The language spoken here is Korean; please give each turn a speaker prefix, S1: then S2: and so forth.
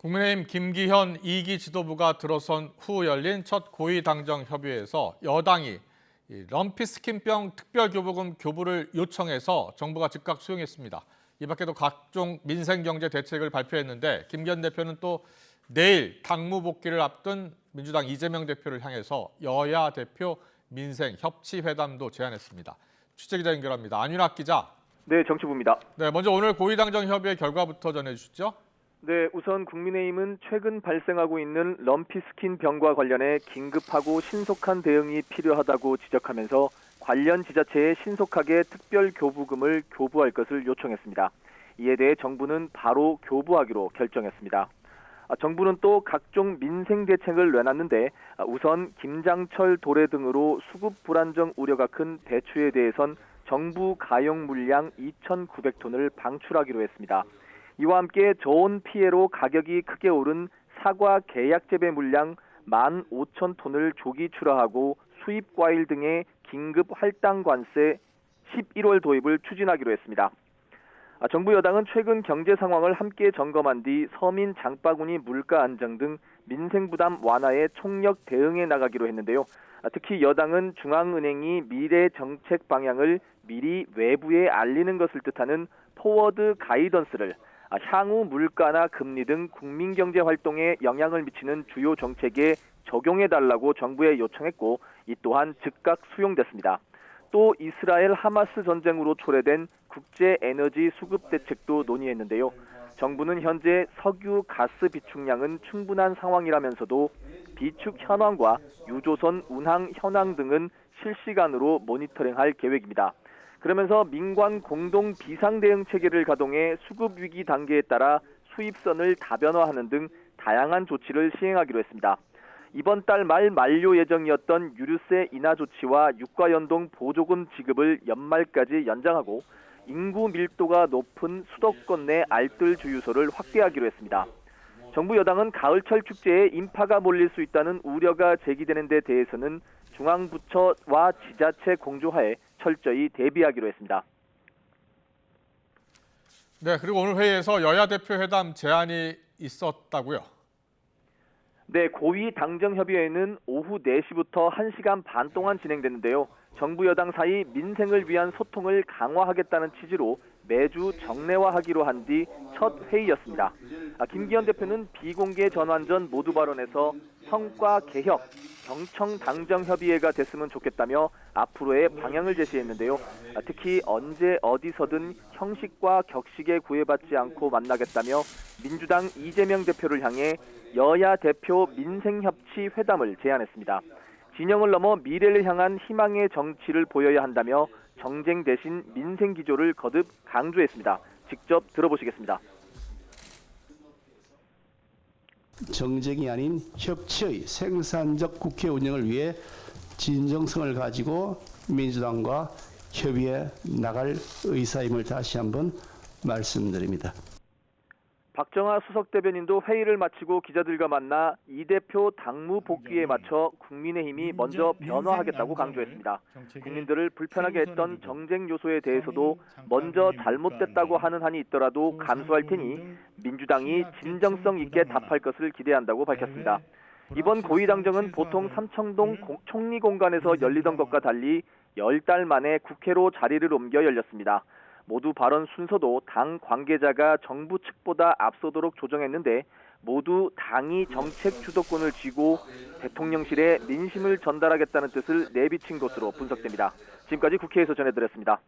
S1: 국민의힘 김기현 2기 지도부가 들어선 후 열린 첫 고위당정협의회에서 여당이 럼피스킨병 특별교부금 교부를 요청해서 정부가 즉각 수용했습니다. 이 밖에도 각종 민생경제 대책을 발표했는데 김기현 대표는 또 내일 당무 복귀를 앞둔 민주당 이재명 대표를 향해서 여야 대표 민생협치회담도 제안했습니다. 취재기자 연결합니다. 안윤학 기자.
S2: 네, 정치부입니다.
S1: 네, 먼저 오늘 고위당정협의회 결과부터 전해주시죠.
S2: 네, 우선 국민의힘은 최근 발생하고 있는 럼피스킨 병과 관련해 긴급하고 신속한 대응이 필요하다고 지적하면서 관련 지자체에 신속하게 특별교부금을 교부할 것을 요청했습니다. 이에 대해 정부는 바로 교부하기로 결정했습니다. 정부는 또 각종 민생 대책을 내놨는데 우선 김장철 도래 등으로 수급 불안정 우려가 큰 배추에 대해선 정부 가용 물량 2,900톤을 방출하기로 했습니다. 이와 함께 저온 피해로 가격이 크게 오른 사과 계약 재배 물량 15,000톤을 조기 출하하고 수입 과일 등의 긴급 할당 관세 11월 도입을 추진하기로 했습니다. 정부 여당은 최근 경제 상황을 함께 점검한 뒤 서민 장바구니 물가 안정 등 민생 부담 완화에 총력 대응해 나가기로 했는데요. 특히 여당은 중앙은행이 미래 정책 방향을 미리 외부에 알리는 것을 뜻하는 포워드 가이던스를 향후 물가나 금리 등 국민경제 활동에 영향을 미치는 주요 정책에 적용해달라고 정부에 요청했고 이 또한 즉각 수용됐습니다. 또 이스라엘 하마스 전쟁으로 초래된 국제 에너지 수급 대책도 논의했는데요. 정부는 현재 석유, 가스 비축량은 충분한 상황이라면서도 비축 현황과 유조선 운항 현황 등은 실시간으로 모니터링할 계획입니다. 그러면서 민관 공동 비상대응 체계를 가동해 수급 위기 단계에 따라 수입선을 다변화하는 등 다양한 조치를 시행하기로 했습니다. 이번 달 말 만료 예정이었던 유류세 인하 조치와 유가연동 보조금 지급을 연말까지 연장하고 인구 밀도가 높은 수도권 내 알뜰 주유소를 확대하기로 했습니다. 정부 여당은 가을철 축제에 인파가 몰릴 수 있다는 우려가 제기되는 데 대해서는 중앙부처와 지자체 공조하에 철저히 대비하기로 했습니다.
S1: 네, 그리고 오늘 회의에서 여야 대표 회담 제안이 있었다고요?
S2: 네, 고위당정협의회는 오후 4시부터 1시간 반 동안 진행됐는데요. 정부 여당 사이 민생을 위한 소통을 강화하겠다는 취지로 매주 정례화하기로 한 뒤 첫 회의였습니다. 김기현 대표는 비공개 전환전 모두 발언에서 성과 개혁, 경청 당정 협의회가 됐으면 좋겠다며 앞으로의 방향을 제시했는데요. 특히 언제 어디서든 형식과 격식에 구애받지 않고 만나겠다며 민주당 이재명 대표를 향해 여야 대표 민생협치 회담을 제안했습니다. 진영을 넘어 미래를 향한 희망의 정치를 보여야 한다며 정쟁 대신 민생 기조를 거듭 강조했습니다. 직접 들어보시겠습니다.
S3: 정쟁이 아닌 협치의 생산적 국회 운영을 위해 진정성을 가지고 민주당과 협의해 나갈 의사임을 다시 한번 말씀드립니다.
S2: 박정하 수석 대변인도 회의를 마치고 기자들과 만나 이 대표 당무 복귀에 맞춰 국민의힘이 먼저 변화하겠다고 강조했습니다. 국민들을 불편하게 했던 정쟁 요소에 대해서도 먼저 잘못됐다고 하는 한이 있더라도 감수할 테니 민주당이 진정성 있게 답할 것을 기대한다고 밝혔습니다. 이번 고위당정은 보통 삼청동 총리공간에서 열리던 것과 달리 10달 만에 국회로 자리를 옮겨 열렸습니다. 모두 발언 순서도 당 관계자가 정부 측보다 앞서도록 조정했는데 모두 당이 정책 주도권을 쥐고 대통령실에 민심을 전달하겠다는 뜻을 내비친 것으로 분석됩니다. 지금까지 국회에서 전해드렸습니다.